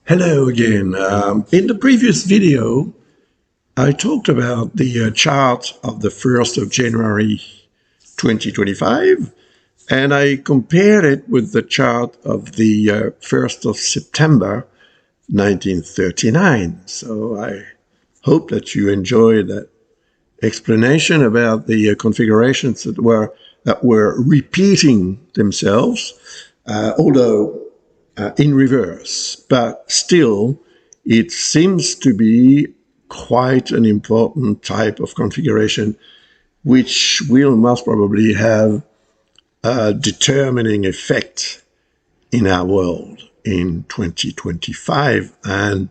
Hello again. In the previous video, I talked about the chart of the 1st of January 2025, and I compared it with the chart of the 1st of September 1939. So I hope that you enjoyed that explanation about the configurations that were repeating themselves, although in reverse, but still it seems to be quite an important type of configuration which will most probably have a determining effect in our world in 2025 and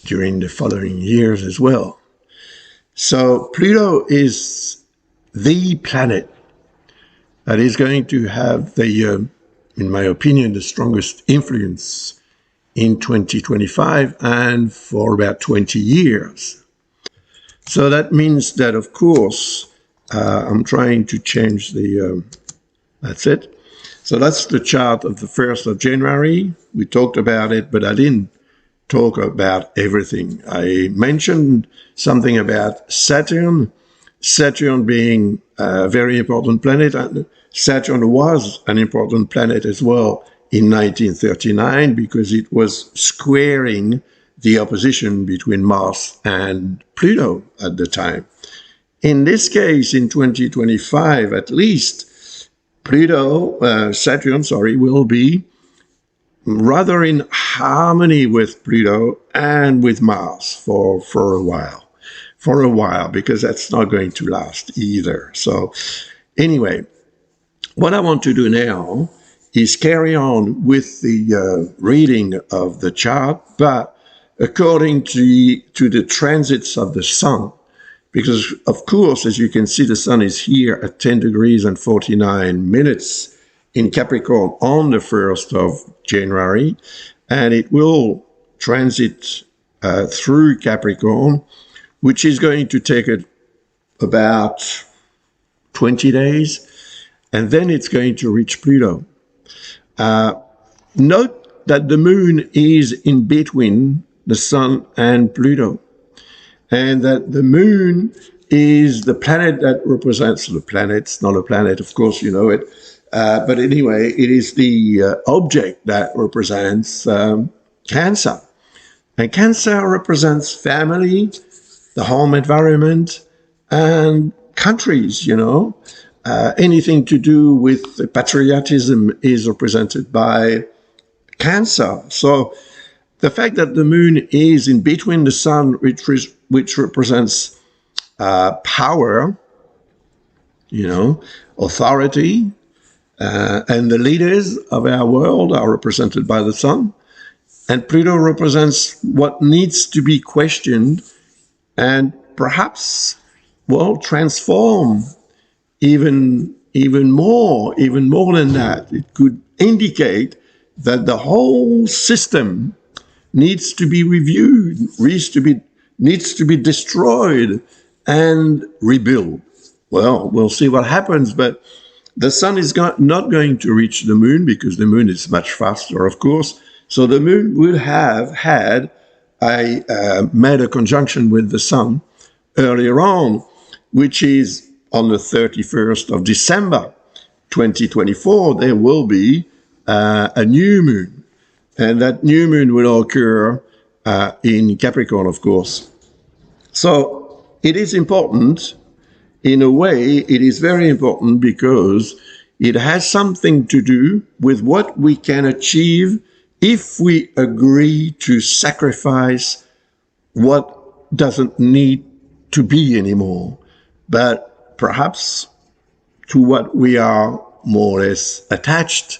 during the following years as well. So Pluto is the planet that is going to have in my opinion, the strongest influence in 2025 and for about 20 years. So that means that, of course, I'm trying to change that's it. So that's the chart of the 1st of January. We talked about it, but I didn't talk about everything. I mentioned something about Saturn being a very important planet, and Saturn was an important planet as well in 1939 because it was squaring the opposition between Mars and Pluto at the time. In this case, in 2025 at least, Saturn will be rather in harmony with Pluto and with Mars for a while, because that's not going to last either. So anyway, what I want to do now is carry on with the reading of the chart, but according to the transits of the sun, because of course, as you can see, the sun is here at 10 degrees and 49 minutes in Capricorn on the 1st of January, and it will transit through Capricorn, which is going to take it about 20 days, and then it's going to reach Pluto. Note that the moon is in between the sun and Pluto, and that the moon is the planet that represents the planets, not a planet, of course, you know it. But anyway, it is the object that represents Cancer. And Cancer represents family, the home environment, and countries, anything to do with patriotism is represented by Cancer. So the fact that the moon is in between the sun, which represents power, authority, and the leaders of our world are represented by the sun. And Pluto represents what needs to be questioned and perhaps, transform even more than that. It could indicate that the whole system needs to be reviewed, needs to be destroyed and rebuilt. Well, we'll see what happens, but the sun is not going to reach the moon because the moon is much faster, of course. So the moon would have had made a conjunction with the sun earlier on, which is on the 31st of December 2024, there will be a new moon. And that new moon will occur in Capricorn, of course. So it is important. In a way, it is very important because it has something to do with what we can achieve if we agree to sacrifice what doesn't need to be anymore, but perhaps to what we are more or less attached,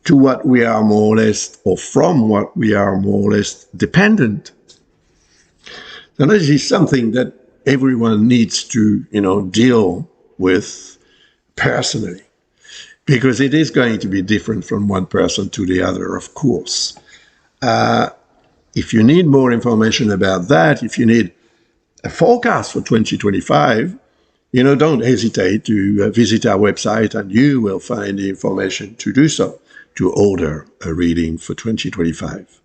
to what we are more or less, or from what we are more or less dependent. So this is something that everyone needs to, deal with personally, because it is going to be different from one person to the other, of course. If you need more information about that, if you need a forecast for 2025, don't hesitate to visit our website, and you will find the information to do so, to order a reading for 2025.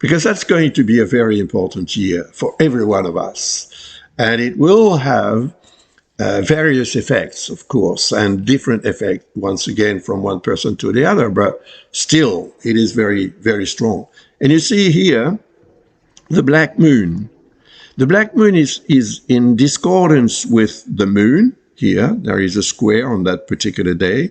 because that's going to be a very important year for every one of us. And it will have various effects, of course, and different effects, once again, from one person to the other, but still, it is very, very strong. And you see here the black moon. The black moon is in discordance with the moon. Here, there is a square on that particular day.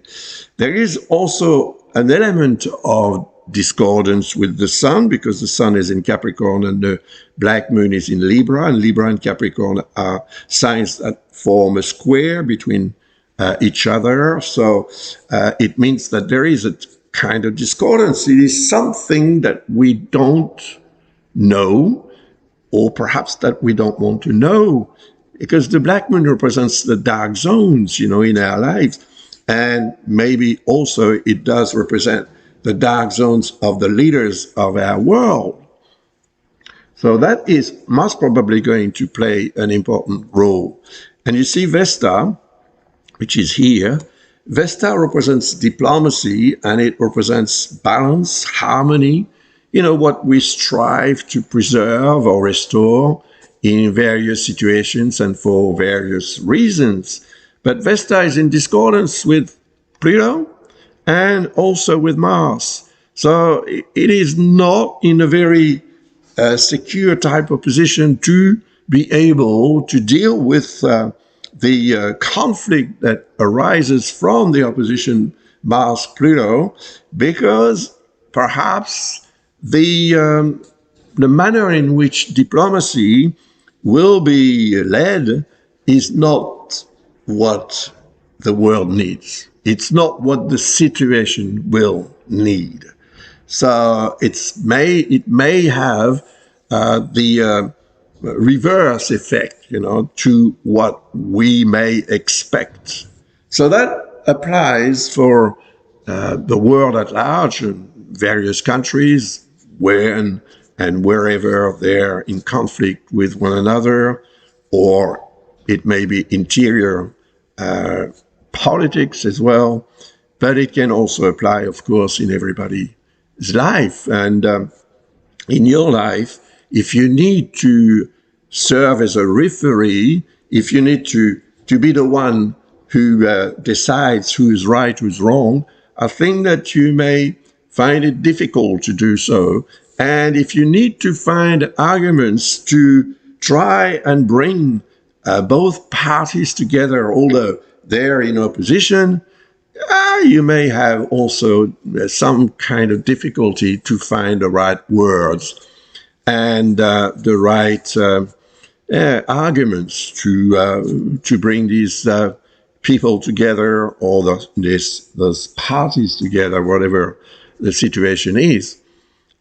There is also an element of discordance with the sun, because the sun is in Capricorn and the black moon is in Libra, and Libra and Capricorn are signs that form a square between each other. So it means that there is a kind of discordance. It is something that we don't know, or perhaps that we don't want to know, because the black moon represents the dark zones, in our lives. And maybe also it does represent the dark zones of the leaders of our world. So that is most probably going to play an important role. And you see Vesta, which is here. Vesta represents diplomacy, and it represents balance, harmony, what we strive to preserve or restore in various situations and for various reasons. But Vesta is in discordance with Pluto and also with Mars. So it is not in a very secure type of position to be able to deal with the conflict that arises from the opposition Mars-Pluto, because perhaps the manner in which diplomacy will be led is not what the world needs. It's not what the situation will need. So it may have the reverse effect, to what we may expect. So that applies for the world at large, and various countries where and wherever they're in conflict with one another, or it may be interior politics as well, but it can also apply, of course, in everybody's life. And in your life, if you need to serve as a referee, if you need to be the one who decides who's right, who's wrong, I think that you may find it difficult to do so. And if you need to find arguments to try and bring both parties together, although they're in opposition, you may have also some kind of difficulty to find the right words and the right arguments to bring these people together, or those parties together, whatever the situation is.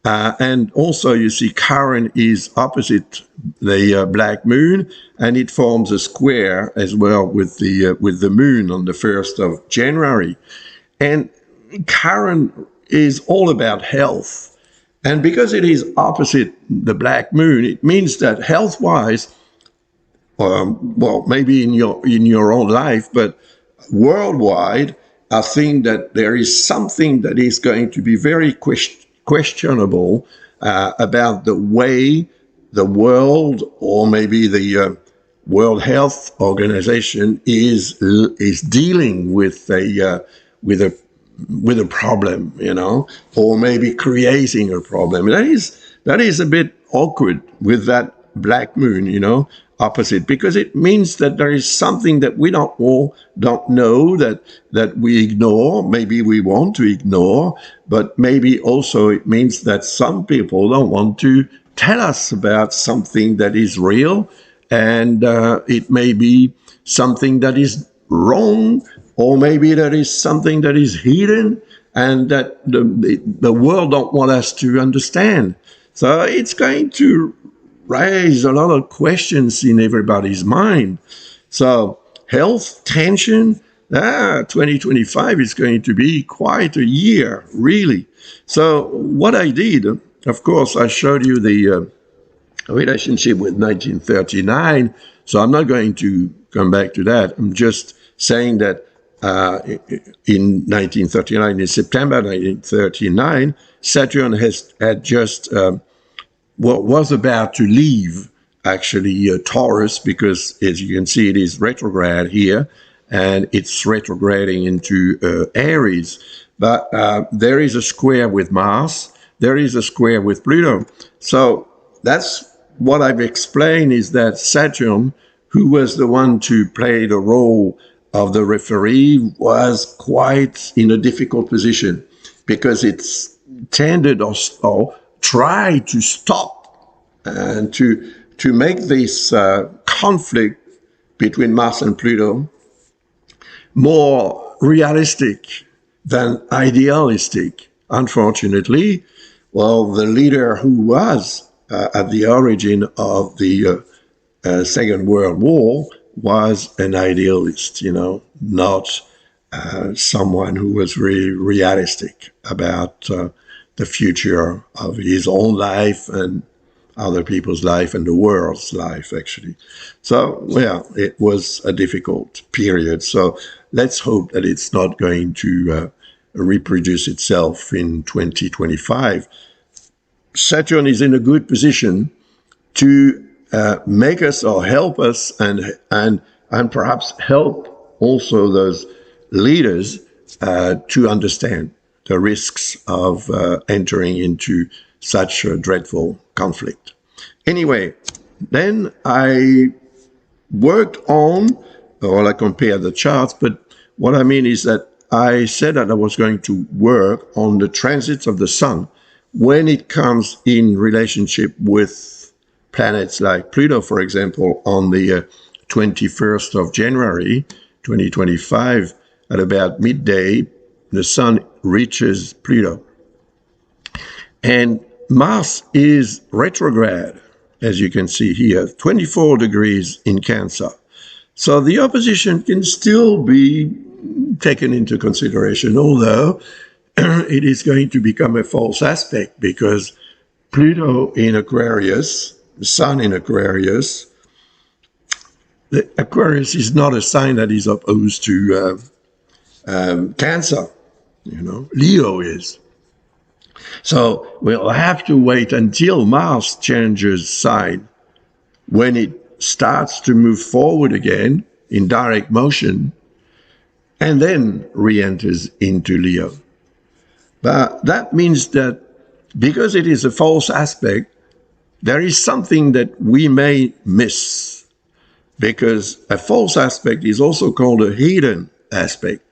And also, you see, Chiron is opposite the black moon, and it forms a square as well with the moon on the 1st of January. And Chiron is all about health. And because it is opposite the black moon, it means that health-wise, well, maybe in your own life, but worldwide, I think that there is something that is going to be very questionable about the way the world, or maybe the World Health Organization, is dealing with a problem, or maybe creating a problem. That is a bit awkward with that black moon, opposite, because it means that there is something that we don't know, that we ignore. Maybe we want to ignore, but maybe also it means that some people don't want to tell us about something that is real, and it may be something that is wrong, or maybe that is something that is hidden and that the world don't want us to understand. So it's going to raise a lot of questions in everybody's mind. So health, tension, 2025 is going to be quite a year, really. So what I did, of course, I showed you the relationship with 1939, so I'm not going to come back to that. I'm just saying that in 1939, in September 1939, Saturn had just was about to leave actually Taurus, because as you can see, it is retrograde here, and it's retrograding into Aries. But there is a square with Mars, there is a square with Pluto. So that's what I've explained, is that Saturn, who was the one to play the role of the referee, was quite in a difficult position, because it's tended or tried to stop and to make this conflict between Mars and Pluto more realistic than idealistic. Unfortunately, well, the leader who was at the origin of the Second World War was an idealist, not someone who was really realistic about the future of his own life and other people's life and the world's life, actually. So, yeah, it was a difficult period. So let's hope that it's not going to reproduce itself in 2025. Saturn is in a good position to make us or help us, and perhaps help also those leaders to understand the risks of entering into such a dreadful conflict. Anyway, then I worked on, or I compared the charts, but what I mean is that I said that I was going to work on the transits of the sun when it comes in relationship with planets like Pluto, for example, on the 21st of January, 2025, at about midday, the sun reaches Pluto. And Mars is retrograde, as you can see here, 24 degrees in Cancer. So the opposition can still be taken into consideration, although it is going to become a false aspect, because Pluto in Aquarius, the sun in Aquarius, the Aquarius is not a sign that is opposed to Cancer. Leo is. So we'll have to wait until Mars changes sign. When it starts to move forward again in direct motion, and then re-enters into Leo. But that means that because it is a false aspect, there is something that we may miss, because a false aspect is also called a hidden aspect.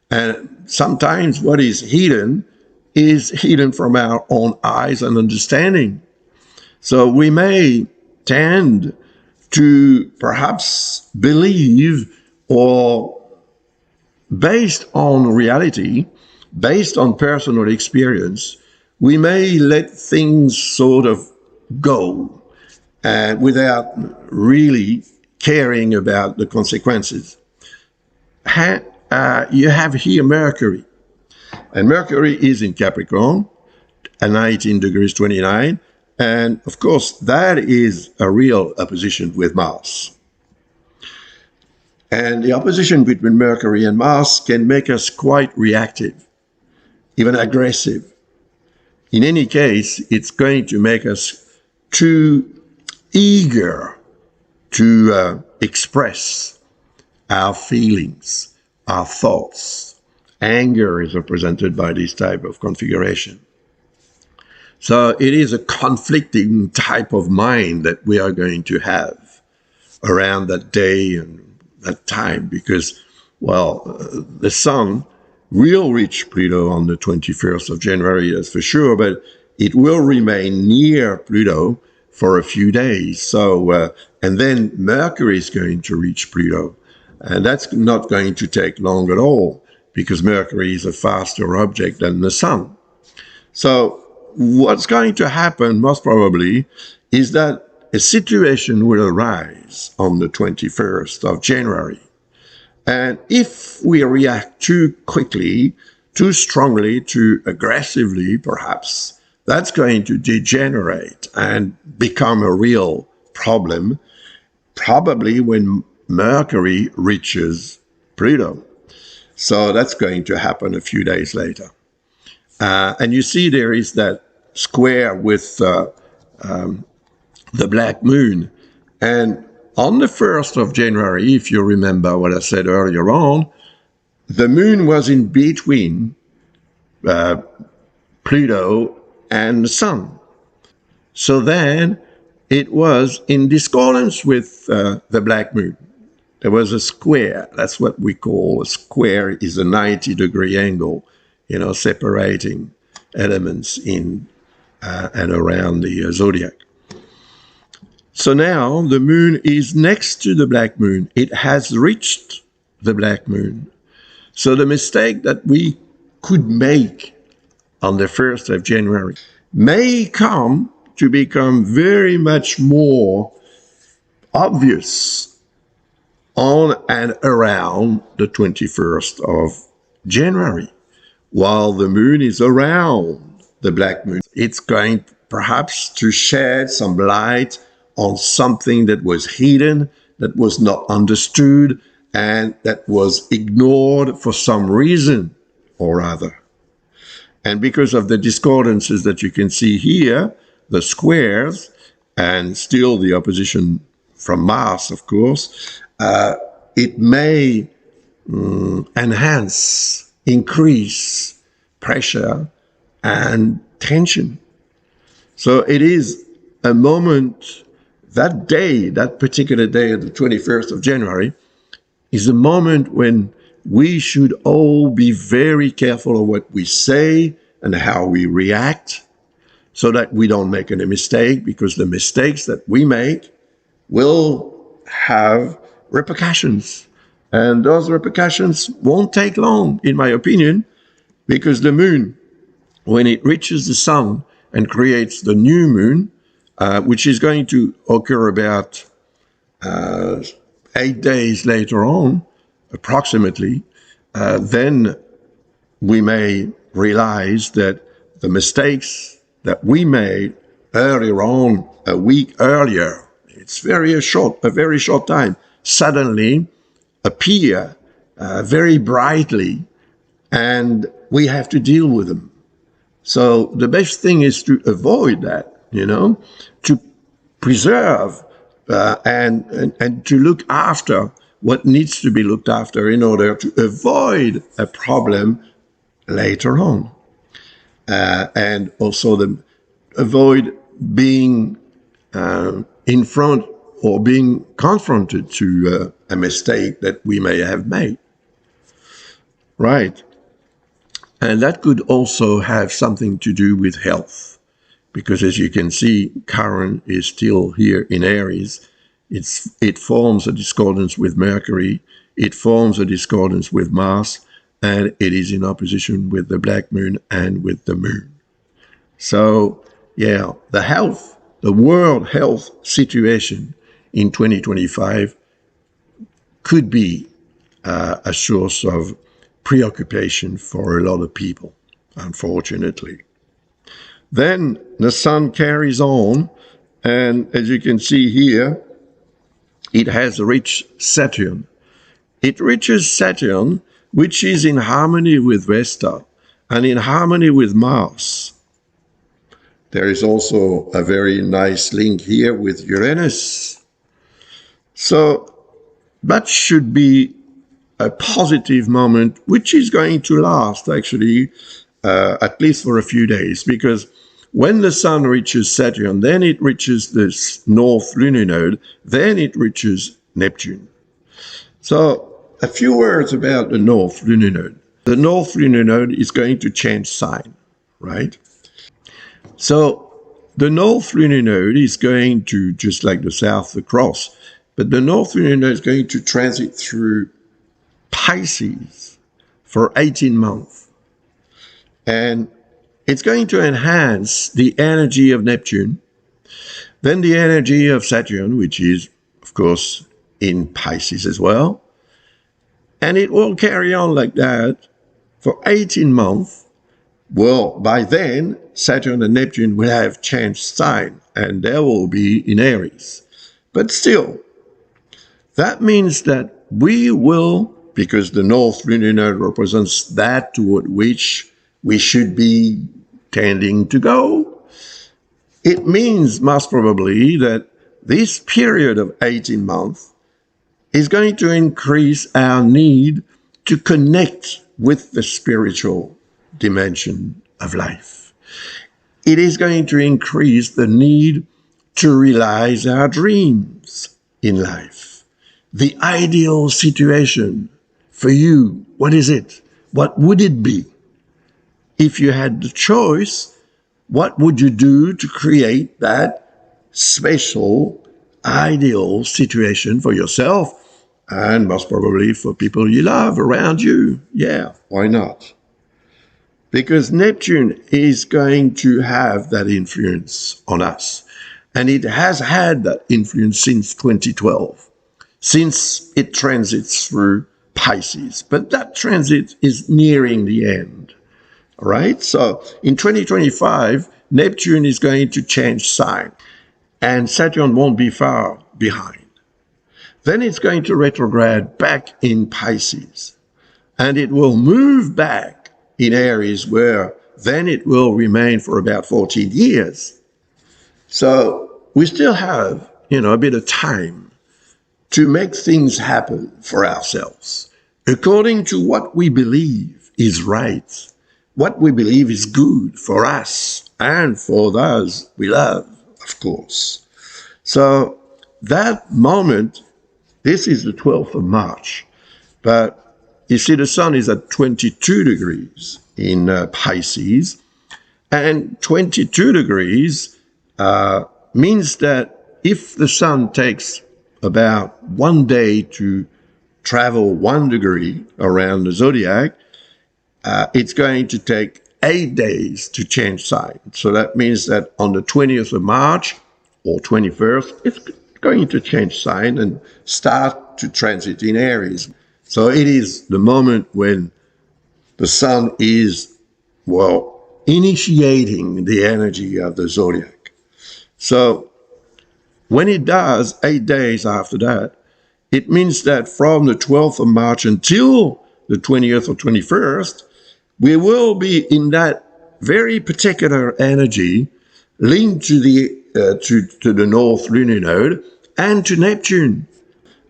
And sometimes what is hidden from our own eyes and understanding. So we may tend to perhaps believe, or based on reality, based on personal experience, we may let things sort of go without really caring about the consequences. You have here Mercury. And Mercury is in Capricorn at 19 degrees 29. And of course, that is a real opposition with Mars. And the opposition between Mercury and Mars can make us quite reactive, even aggressive. In any case, it's going to make us too eager to express our feelings, our thoughts. Anger is represented by this type of configuration. So it is a conflicting type of mind that we are going to have around that day and that time, because, well, the sun will reach Pluto on the 21st of January, that's for sure, but it will remain near Pluto for a few days. So, and then Mercury is going to reach Pluto, and that's not going to take long at all, because Mercury is a faster object than the sun. So what's going to happen, most probably, is that a situation will arise on the 21st of January. And if we react too quickly, too strongly, too aggressively, perhaps, that's going to degenerate and become a real problem, probably when Mercury reaches Pluto. So that's going to happen a few days later. And you see there is that square with the black moon. And on the 1st of January, if you remember what I said earlier on, the moon was in between Pluto and the sun. So then it was in discordance with the black moon. There was a square. That's what we call a square, is a 90-degree angle, separating elements in and around the zodiac. So now the moon is next to the black moon. It has reached the black moon. So the mistake that we could make on the 1st of January may come to become very much more obvious on and around the 21st of January, while the moon is around the black moon. It's going perhaps to shed some light on something that was hidden, that was not understood, and that was ignored for some reason or other. And because of the discordances that you can see here, the squares, and still the opposition from Mars, of course, it may enhance, increase pressure and tension. So it is a moment, that day, that particular day, the 21st of January, is a moment when we should all be very careful of what we say and how we react, so that we don't make any mistake, because the mistakes that we make will have repercussions. And those repercussions won't take long, in my opinion, because the moon, when it reaches the sun and creates the new moon, which is going to occur about 8 days later on, approximately, then we may realize that the mistakes that we made earlier on, a week earlier, it's a very short time, suddenly appear very brightly, and we have to deal with them. So the best thing is to avoid that, to preserve and to look after what needs to be looked after in order to avoid a problem later on. And also avoid being in front or being confronted to a mistake that we may have made. Right. And that could also have something to do with health, because as you can see, Chiron is still here in Aries. It forms a discordance with Mercury, it forms a discordance with Mars, and it is in opposition with the black moon and with the moon. So, yeah, the world health situation in 2025 could be a source of preoccupation for a lot of people, unfortunately. Then the sun carries on, and as you can see here, it has reached Saturn. It reaches Saturn, which is in harmony with Vesta and in harmony with Mars. There is also a very nice link here with Uranus. So that should be a positive moment, which is going to last actually at least for a few days, because when the sun reaches Saturn, then it reaches this north lunar node, then it reaches Neptune. So a few words about the north lunar node. The north lunar node is going to change sign, right? So the north lunar node is going to, just like the south, the cross, but the north lunar node is going to transit through Pisces for 18 months. And it's going to enhance the energy of Neptune, then the energy of Saturn, which is, of course, in Pisces as well. And it will carry on like that for 18 months. Well, by then, Saturn and Neptune will have changed sign, and they will be in Aries. But still, that means that we will, because the north lunar node represents that toward which we should be tending to go, It means most probably that this period of 18 months is going to increase our need to connect with the spiritual dimension of life. It is going to increase the need to realize our dreams in life. The ideal situation for you, what is it? What would it be? If you had the choice, what would you do to create that special, ideal situation for yourself and most probably for people you love around you? Yeah, why not? Because Neptune is going to have that influence on us. And it has had that influence since 2012, since it transits through Pisces. But that transit is nearing the end. All right? So in 2025, Neptune is going to change sign, and Saturn won't be far behind. Then it's going to retrograde back in Pisces, and it will move back in Aries, where then it will remain for about 14 years. So we still have, a bit of time to make things happen for ourselves according to what we believe is right, what we believe is good for us and for those we love, of course. So that moment, this is the 12th of March, but you see the sun is at 22 degrees in Pisces, and 22 degrees means that if the sun takes about 1 day to travel 1 degree around the zodiac, it's going to take 8 days to change sign. So that means that on the 20th of March or 21st, it's going to change sign and start to transit in Aries. So it is the moment when the sun is, initiating the energy of the zodiac. So when it does, 8 days after that, it means that from the 12th of March until the 20th or 21st, we will be in that very particular energy linked to the North Lunar Node and to Neptune.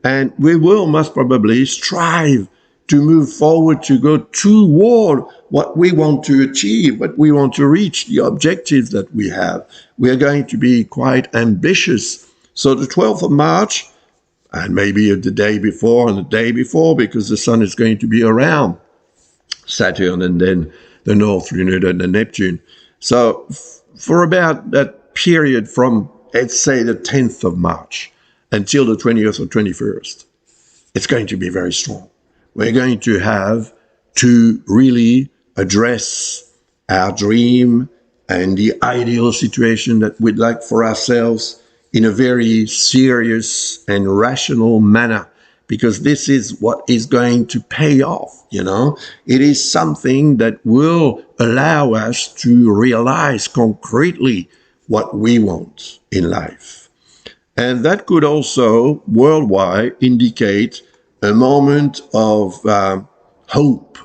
And we will most probably strive to move forward, to go toward what we want to achieve, what we want to reach, the objectives that we have. We are going to be quite ambitious. So the 12th of March, and maybe the day before and the day before, because the sun is going to be around Saturn and then the North Lunar and the Neptune. So for about that period from, let's say, the 10th of March until the 20th or 21st, it's going to be very strong. We're going to have to really address our dream and the ideal situation that we'd like for ourselves in a very serious and rational manner, because this is what is going to pay off, It is something that will allow us to realize concretely what we want in life. And that could also, worldwide, indicate a moment of hope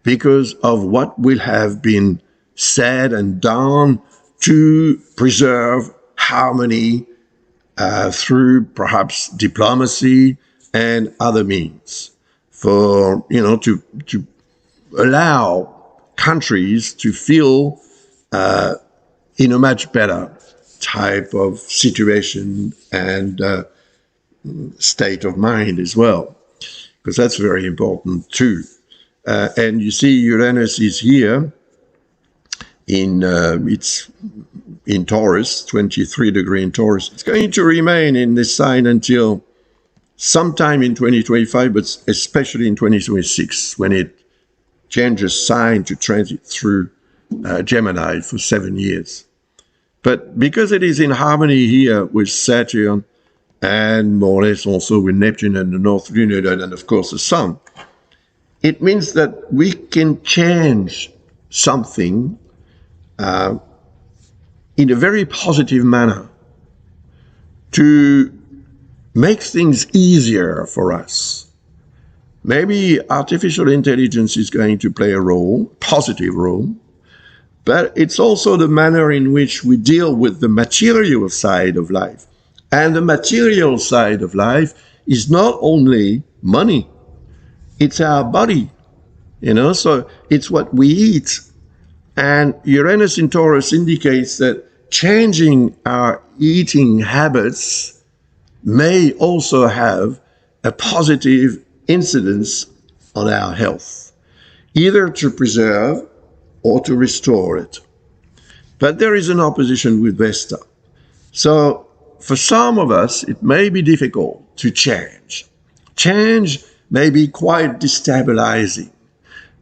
because of what will have been said and done to preserve harmony through perhaps diplomacy and other means for, to allow countries to feel in a much better type of situation and state of mind as well, because that's very important too. And you see Uranus is here it's in Taurus, 23 degree in Taurus. It's going to remain in this sign until sometime in 2025, but especially in 2026, when it changes sign to transit through Gemini for 7 years. But because it is in harmony here with Saturn and more or less also with Neptune and the North Lunar Node and of course the Sun, it means that we can change something in a very positive manner to make things easier for us. Maybe artificial intelligence is going to play a role, positive role, but it's also the manner in which we deal with the material side of life. And the material side of life is not only money, it's our body, so it's what we eat. And Uranus in Taurus indicates that changing our eating habits may also have a positive incidence on our health, either to preserve or to restore it. But there is an opposition with Vesta. So for some of us, it may be difficult to change. Change may be quite destabilizing.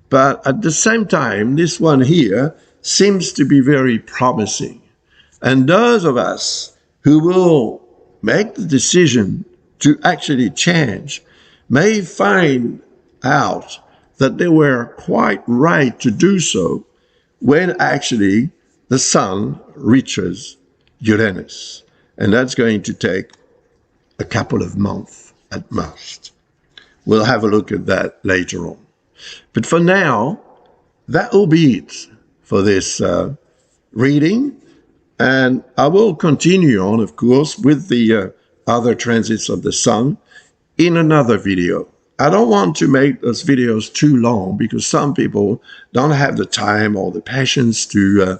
But at the same time, this one here seems to be very promising. And those of us who will make the decision to actually change may find out that they were quite right to do so when actually the sun reaches Uranus. And that's going to take a couple of months at most. We'll have a look at that later on. But for now, that will be it for this reading. And I will continue on, of course, with the other transits of the sun in another video. I don't want to make those videos too long because some people don't have the time or the patience to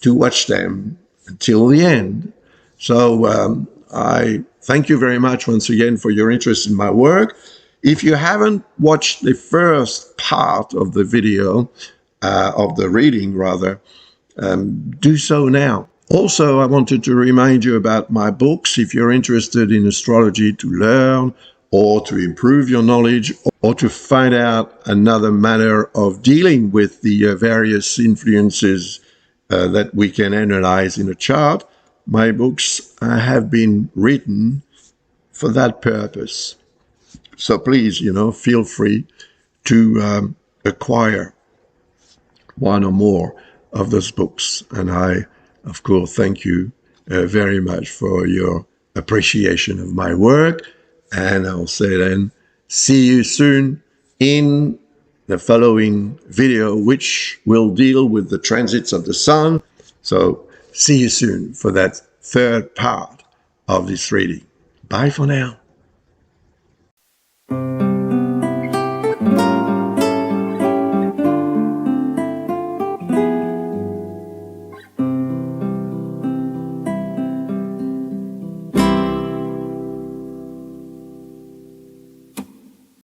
watch them until the end. So I thank you very much once again for your interest in my work. If you haven't watched the first part of the video, of the reading rather, do so now. Also, I wanted to remind you about my books. If you're interested in astrology to learn or to improve your knowledge or to find out another manner of dealing with the various influences that we can analyze in a chart, my books have been written for that purpose. So please, feel free to acquire one or more of those books. And I, of course, thank you very much for your appreciation of my work. And I'll say then, see you soon in the following video, which will deal with the transits of the sun. So see you soon for that third part of this reading. Bye for now.